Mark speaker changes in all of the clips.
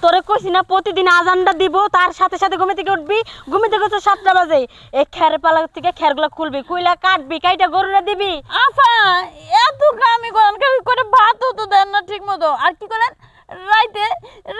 Speaker 1: তোরে কইছি না প্রতিদিন আজানটা দিব, তার সাথে সাথে ঘুম থেকে উঠবি। ঘুম থেকে তো 7টা বাজে। এই খের পালা থেকে খেরগুলো খুলবি, কুইলা কাটবি, কাইটা গরুরা দিবি।
Speaker 2: আফা এত কামি করেন, করে ভাতও তো দেন না ঠিক মতো। আর কি করেন রাইতে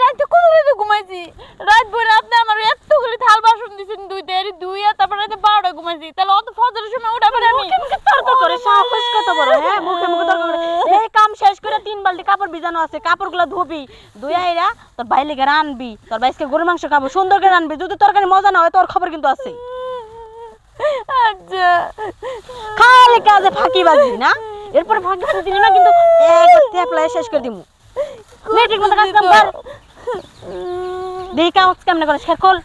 Speaker 2: রাইতে কত রাতে ঘুমাইছি, রাত ভরে আপনি আমার এতগুলি থাল বাসন দিয়েছেন দুইটা, এর দুইয়া তারপর রাতে 12টা ঘুমাইছি। তাহলে অত ফজরের সময় উঠা পারে আমি
Speaker 1: তর্ক করে সাহস কত বড়, হ্যাঁ মুখে মুখে তর্ক করে। এই কাম শেষ করে 3 বালতি কাপড় ভিজানো আছে, কাপড়গুলো ধুবি, ধুইয়া এরা তোর ভাই লেগে রানবি, তোর ভাইকে গরুর মাংস খাবো, সুন্দর করে রানবি। যদি তরকারি মজা না হয় তোর খবর কিন্তু আছে।
Speaker 2: আচ্ছা
Speaker 1: খালি কাজে ফাঁকি বাজি না, এরপরে ফাঁকি দিলি না কিন্তু এক থেপলায় শেষ করে দিমু। নে ঠিক মতো কাজ কাম কর, দেখি কাজ কেমনে করে শেষ কর।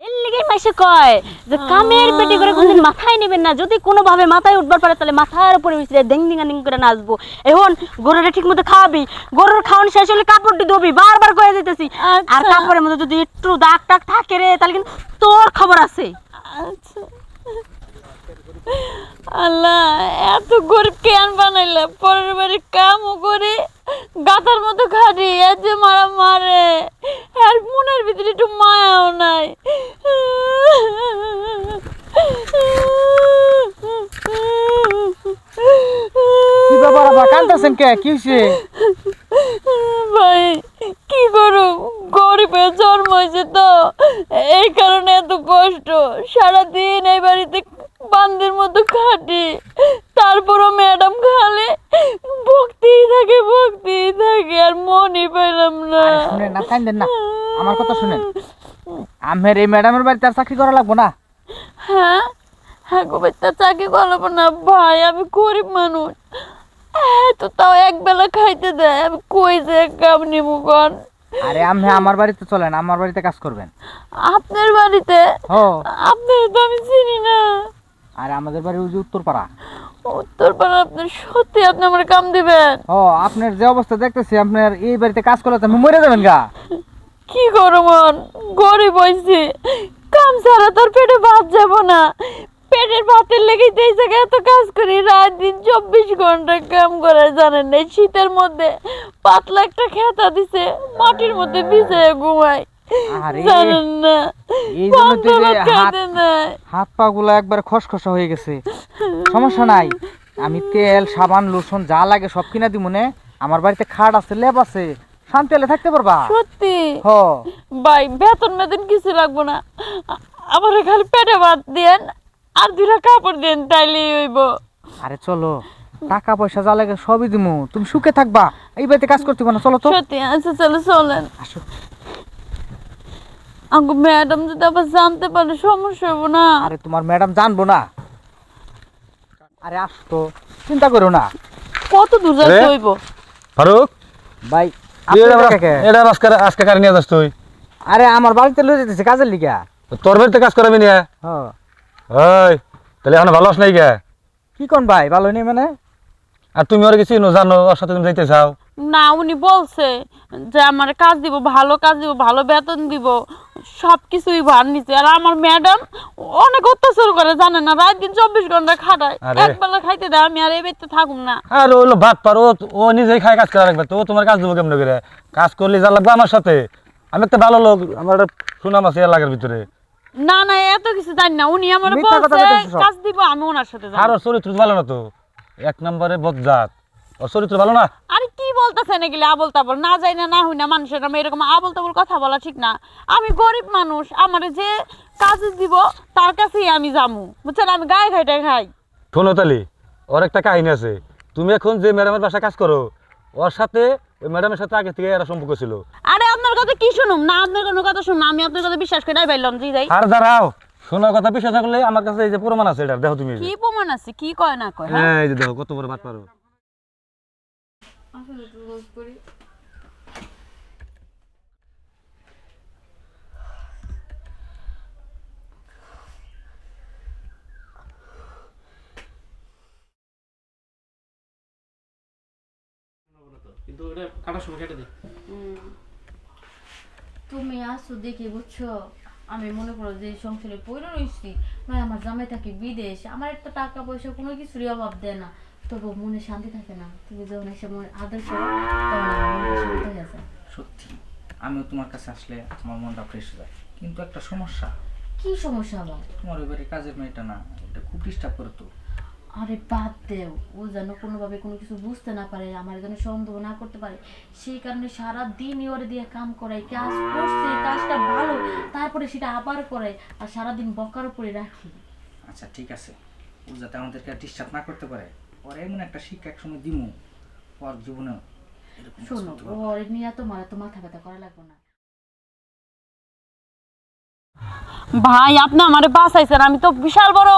Speaker 1: এর লিগেই মাইসে কয় যে কামের পেটি করে কোনদিন মাথায় নেবেন না। যদি কোনো ভাবে মাথায় উঠবার পারে তাহলে মাথার উপরে উঠে ডেং ডিং ডিং করে নাচবো। এখন গরুরে ঠিক মতো খাওয়াবি, গরুর খাওয়ান শেষ হলে কাপড়টি ধোবি, বারবার কয়ে যেতেছি। আর কাপড়ের মধ্যে যদি একটু দাগ টাগ থাকে রে তাহলে কিন্তু তোর খবর আছে।
Speaker 2: আচ্ছা আল্লাহ, এত গরিব কেন বানাইলে? পরের বাড়ি কামও করে গাতার মতো খাটি, এ যে মারা মারে, আর মনের ভিতরে একটু মায়াও নাই।
Speaker 3: কি ব্যাপার আবার কাঁদতেছেন কে? কি হইছে?
Speaker 2: ভাই কি করু, গরিবে জন্ম হয়েছে তো এই কারণে এত কষ্ট। সারাদিন এই বাড়িতে বান্দির মতো খাটি, তারপরও ম্যাডাম খালে ভক্তিই থাকে, আর মনই পাইলাম না।
Speaker 3: আরে শুনেন না, কাঁদেন না, আমার কথা শুনেন। আমের এই ম্যাডামের বাড়িতে আর চাকরি করা লাগবো না।
Speaker 2: হ্যাঁ হ্যাঁ গো ভাই, তা চাকরি করবো না ভাই, আমি গরিব মানুষ। তো তাও এক বেলা খাইতে দেয়, আমি কই যে কাম নিবো কন?
Speaker 3: আরে আমি আমার বাড়িতে চলেন, আমার বাড়িতে কাজ করবেন।
Speaker 2: আপনার বাড়িতে?
Speaker 3: ও
Speaker 2: আপনার তো আমি চিনি না।
Speaker 3: আরে আমাদের বাড়ি ওই যে উত্তরপাড়া।
Speaker 2: উত্তরপাড়া? আপনার সত্যি আপনি আমার কাম দিবেন?
Speaker 3: ও আপনার যে অবস্থা দেখতেছি, আপনার এই বাড়িতে কাজ করলে তো আমি মরে যাবেন গা।
Speaker 2: কি করো মন, গরিব হয়েছি, কাম ছাড়া তোর পেটে ভাত যাব না। পেটের ভাতের লেগেই তো এই জায়গায় এত কাজ করি, রাত দিন 24 ঘন্টা কাম করে। জানেন না, শীতের মধ্যে পাতলা একটা খেতা দিছে, মাটির মধ্যে ভিজে ঘুমাই।
Speaker 3: আরে
Speaker 2: জানেন না,
Speaker 3: এই জন্য তো যে
Speaker 2: খাইতে নাই।
Speaker 3: হাত পা গুলা একবার খসখসা হয়ে গেছে। সমস্যা নাই, আমি তেল সাবান লোশন যা লাগে সব কিনা দিব মনে। আমার বাড়িতে খাট আছে, লেপ আছে, শান্তি হলে থাকতে পারবা।
Speaker 2: সত্যি
Speaker 3: হ
Speaker 2: ভাই, বেতন মেতন কিছু লাগবো না, আমার খালি পেটে ভাত দেন আর 2টা কাপড় দেন, তাইলেই হইব।
Speaker 3: আরে চলো, টাকা পয়সা যা লাগে সবই দিমু, তুমি সুখে থাকবা। এই বাড়িতে কাজ করতে না, চলো তো।
Speaker 2: সত্যি? আচ্ছা চলো, চলেন।
Speaker 3: আসো।
Speaker 2: আঙ্গু ম্যাডাম যদি আবার জানতে পারে সমস্যা হবো না?
Speaker 3: আরে তোমার ম্যাডাম জানবো না। আরে আসতো, চিন্তা করো না।
Speaker 2: কত দূর যাইতে হইব?
Speaker 4: ফারুক,
Speaker 3: ভাই
Speaker 4: এটা আজকে কারে নিয়ে যাস তুই?
Speaker 3: আরে আমার বাড়িতে লয়ে যেতেছে কাজের লিগা।
Speaker 4: তোর বাড়িতে কাজ করাবি নিয়ে?
Speaker 3: হ্যাঁ।
Speaker 4: ওই তাহলে এখন ভালো আস নাই কে?
Speaker 3: কি কোন ভাই, ভালো নেই মানে?
Speaker 4: আর তুমি ওর কিছু জানো, ওর সাথে তুমি যাইতে চাও?
Speaker 2: না, উনি বলছে যে আমার কাজ দিব, ভালো কাজ দিব, ভালো বেতন দিব, সবকিছুই ভার নিছে। আর আমার ম্যাডাম অনেক অত্যাচার করে, জানেন না, রাত দিন 24 ঘন্টা খাটায়, একবেলা খাইতে দেয়। আমি আর এই বাড়িতে থাকুম না।
Speaker 4: আর ওইলো ভাত পার, ও নিজেই খায়, কাজ করা রাখবে তো। ও তোমার কাজ দেবো কেমন করে? কাজ করলে যা লাগবে আমার সাথে। আমি একটা ভালো লোক, আমার একটা সুনাম আছে এলাকার ভিতরে।
Speaker 2: না না, এত কিছু জানি না। উনি আমার
Speaker 3: মিথ্যা কথা
Speaker 2: বলছে
Speaker 3: বলতেছো সব।
Speaker 2: কাজ দিব, আমি ওনার সাথে যাব।
Speaker 4: আর ওর চরিত্র ভালো না তো, 1 নম্বরে বদজাত। ওর চরিত্র ভালো না।
Speaker 2: আরে কি বলতেছেন এগুলো আবল তাবল? না যাই না, না হই না, মানুষের নামে এরকম আবল তাবল কথা বলা ঠিক না। আমি গরিব মানুষ, আমার যে কাজ দিব তার কাছেই আমি যামু, বুঝছেন? আমি গায়ে খাইটা খাই।
Speaker 4: শোনো তালি, ওর একটা কাহিনী আছে। তুমি এখন যে ম্যাডামের বাসায় কাজ করো, ওর সাথে ওই ম্যাডামের সাথে আগে থেকে এরা সম্পর্ক ছিল।
Speaker 2: আরে আপনার কথা কি শুনুম না? আপনার কোনো কথা শুনুন, আমি আপনার কথা বিশ্বাস করে পাইলাম জি যাই।
Speaker 4: আর দাঁড়াও, শোনার কথা বিশ্বাস না করলে আমার কাছে এই যে প্রমাণ আছে, এটা দেখো তুমি।
Speaker 2: কি প্রমাণ আছে? কি কয় না কয়?
Speaker 4: এই যে দেখো কত বড় বাট পারো।
Speaker 5: কিন্তু ওটা কাটার সময় কেটে দিই।
Speaker 6: তুমি আসো দেখি, বুঝছো? আমি মনে করো যে সংসারে পড়ে রয়েছি, নয় আমার জামাই থাকে বিদেশ, আমার একটা টাকা পয়সা কোনো কিছুরই অভাব দেয় না। তবু মনে শান্তি থাকে না, তুমি যখন এসে মনে আদর করো তখন আমার মনটা শান্ত হয়ে যায়।
Speaker 3: সত্যি আমিও তোমার কাছে আসলে আমার মনটা ফ্রেশ হয়ে যায়, কিন্তু একটা সমস্যা।
Speaker 6: কি সমস্যা আবার?
Speaker 3: তোমার এবারে কাজের মেয়েটা না, এটা খুব ডিস্টার্ব করে তো।
Speaker 6: আরে বাদ দেও, ও যেন কোনোভাবে কোনো কিছু বুঝতে না পারে, আমার যেন সন্দেহ না করতে পারে, সেই কারণে সারা দিনই ওরে দিয়ে কাম করাই, কাজ করছে কাজটা ভালো তারপরে সেটা আবার করাই, আর সারাদিন বকার উপরে রাখি।
Speaker 3: আচ্ছা ঠিক আছে, ও যাতে আমাদেরকে ডিস্টার্ব না করতে পারে, ওর এমন একটা শিক্ষা একসময় দিমু, ওর জীবনে এরকম কাজ
Speaker 6: শোনো,
Speaker 3: করতে পারবে।
Speaker 6: ওর নিয়ে তোমার এত মাথা ব্যথা করা লাগবে না।
Speaker 2: ভাই আপনি আমারে বাঁচাইছেন, আমি তো বিশাল বড়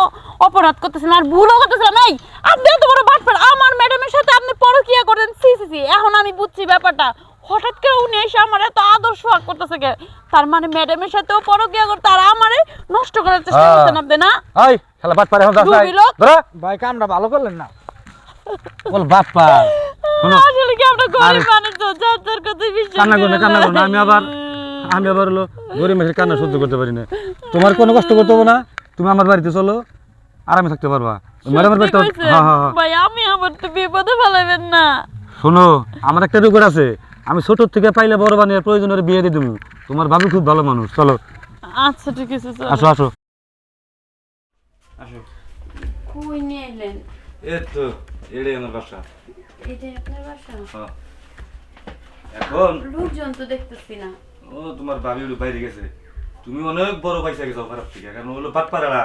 Speaker 2: অপরাধ করতেছিলাম আর ভুলও করতেছিলাম। এই আপনি এত বড় বাটপার, আমার ম্যাডামের সাথে আপনি পরকিয়া করেন, সি সি সি। এখন আমি বুঝছি ব্যাপারটা, হঠাৎ করে উনি এসে আমার এত আদর সোহাগ করতেছে কে? তার মানে ম্যাডামের সাথেও পরকিয়া করতে আর আমারে নষ্ট করার চেষ্টা
Speaker 4: হ্যাঁ।
Speaker 2: করছেন আপনি, না?
Speaker 4: এই খেলা বাট পারে এখন যাস নাই
Speaker 2: ডুবি লোক।
Speaker 4: ধরা
Speaker 3: ভাই কামটা ভালো করলেন না।
Speaker 4: বল বাট পা শোনো
Speaker 2: আসলে কি আমরা গরিব মানুষ তো, যার যার কথাই বিশ্বাস
Speaker 4: কান্না করো না,
Speaker 2: করি
Speaker 4: কান্না করো না। আমি আবার হলো গরিব মানুষের কান্না সহ্য করতে পারি না। তোমার কোনো কষ্ট করতে হবে না, তুমি আমার বাড়িতে চলো, আরামে থাকতে পারবা। ম্যাডামের বাড়িতে
Speaker 2: সত্যি কইছেন?
Speaker 4: হ্যাঁ হ্যাঁ হ্যাঁ।
Speaker 2: ভাই আমি আমার তো বিপদে ফেলাবেন না।
Speaker 4: শোনো আমার একটা রুগর আছে, আমি ছোট থেকে পাইলে বড় বানিয়ে প্রয়োজন হলে বিয়ে দিয়ে দেবো। তোমার ভাবি খুব ভালো মানুষ, চলো
Speaker 2: আচ্ছা ঠিক আছে, চলো।
Speaker 4: আসো আসো।
Speaker 5: আসো।
Speaker 6: কই নিয়ে এলেন?
Speaker 4: এই তো এটাই আমার বাসা।
Speaker 6: এটাই আপনার বাসা?
Speaker 4: এখন
Speaker 6: লোকজন তো দেখতেছি না।
Speaker 4: ও তোমার ভাবি ওর বাইরে গেছে, তুমি অনেক বড় পয়সা গেছো খারাপ থেকে, কারণ হলো বাট পাড়া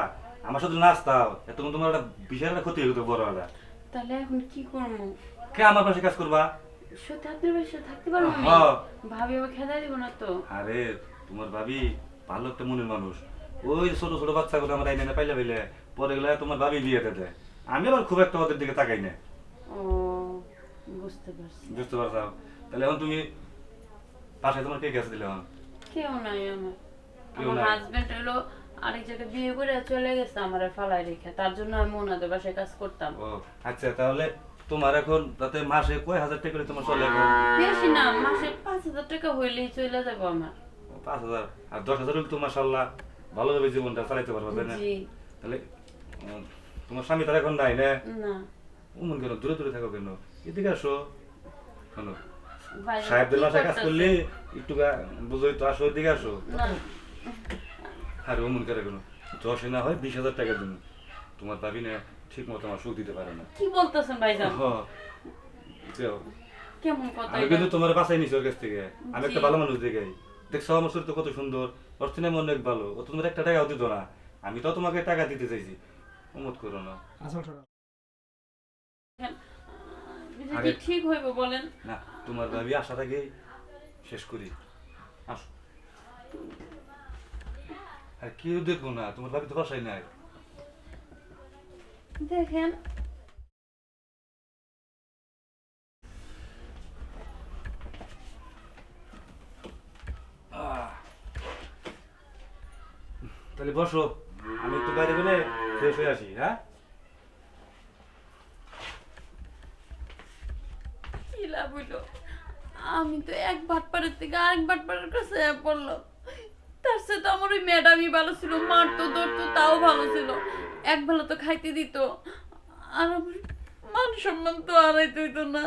Speaker 4: আমার সাথে নাচতাও, এতক্ষণ তোমার একটা বিশাল একটা ক্ষতি হতো বড় হলা।
Speaker 6: তাহলে এখন কি করবো?
Speaker 4: কে আমার পাশে কাজ করবা?
Speaker 6: সত্যি আপনার বাসায় থাকতে পারবো আমি?
Speaker 4: হ্যাঁ।
Speaker 6: ভাবি আমাকে খেদা দিব না তো?
Speaker 4: আরে তোমার ভাবি ভালো একটা মনের মানুষ, ওই ছোট ছোট বাচ্চাগুলো আমার আইনে পাইলে পাইলে পরে গেলে তোমার ভাবি বিয়ে দেয়। আমি আবার খুব একটা ওদের দিকে তাকাই না।
Speaker 6: ও বুঝতে পারছি।
Speaker 4: বুঝতে পারছো? তাহলে এখন তুমি পাশে তোমার কে গেছে দিলে এখন?
Speaker 6: কেউ নাই আমার।
Speaker 4: কেউ
Speaker 6: আমার
Speaker 4: নাই?
Speaker 6: হাজবেন্ড হলো আরেক জায়গায় বিয়ে করে চলে গেছে আমার ফালাই রেখে, তার জন্য আমি ওনাদের বাসায় কাজ করতাম।
Speaker 4: ও আচ্ছা, তাহলে তোমার এখন তাতে মাসে কয় হাজার টাকা করে তোমার চলে এখন?
Speaker 6: বেশি না, মাসে 5,000 টাকা হইলেই চলে যাবো আমার।
Speaker 4: 5,000 আর 10,000 হলে তো মাশাআল্লাহ ভালোভাবে জীবনটা চালাইতে পারবে, তাই না?
Speaker 6: জি
Speaker 4: তাহলে তোমার স্বামী তার এখন নাই না?
Speaker 6: না
Speaker 4: অমন কেন দূরে দূরে থাকো কেন? এদিকে আসো। শোনো
Speaker 6: ভাই
Speaker 4: সাহেবদের
Speaker 6: কি
Speaker 4: বাসায় কাজ
Speaker 6: করতেছে?
Speaker 4: করলে একটু বুঝোই তো, আসো এদিকে আসো।
Speaker 6: না
Speaker 4: আরে অমন করে কেন? 10 না হয় 20,000 টাকা দিন, তোমার ভাবি না ঠিক মতো আমার সুখ দিতে পারে না।
Speaker 6: কি বলতেছেন ভাইজান?
Speaker 4: হ্যাঁ, যাও।
Speaker 6: কেমন কথা
Speaker 4: আমি
Speaker 6: এটা?
Speaker 4: কিন্তু তোমার বাসায় নিছি ওর কাছ থেকে, আমি একটা
Speaker 6: জি।
Speaker 4: ভালো মানুষ দেখে। দেখছো আমার চরিত্র কত সুন্দর, ওর থেকে আমি অনেক ভালো। ও তো তোমার একটা টাকাও দিত না, আমি তো তোমাকে টাকা দিতে চাইছি। অমত করো না।
Speaker 6: এটা কি
Speaker 4: আরে
Speaker 6: ঠিক হইব বলেন?
Speaker 4: না, তোমার ভাবি আসার আগে শেষ করি। আসো। আর কেউ দেখবো না, তোমার ভাবি তো বাসায় নাই।
Speaker 6: দেখেন
Speaker 4: তাহলে বসো, আমি একটু বাইরে গেলে ফ্রেশ হয়ে আসি। হ্যাঁ,
Speaker 6: কি লাভ হইলো? আমি তো এক বাটপাড়ের থেকে আরেক বাটপাড়ের কাছে পড়লাম। তার সাথে তো আমার ওই ম্যাডামই ভালো ছিল, মারতো ধরতো তাও ভালো ছিল, এক বেলা তো খাইতে দিত, আর আমার মান সম্মান তো হারাইতে হইতো না।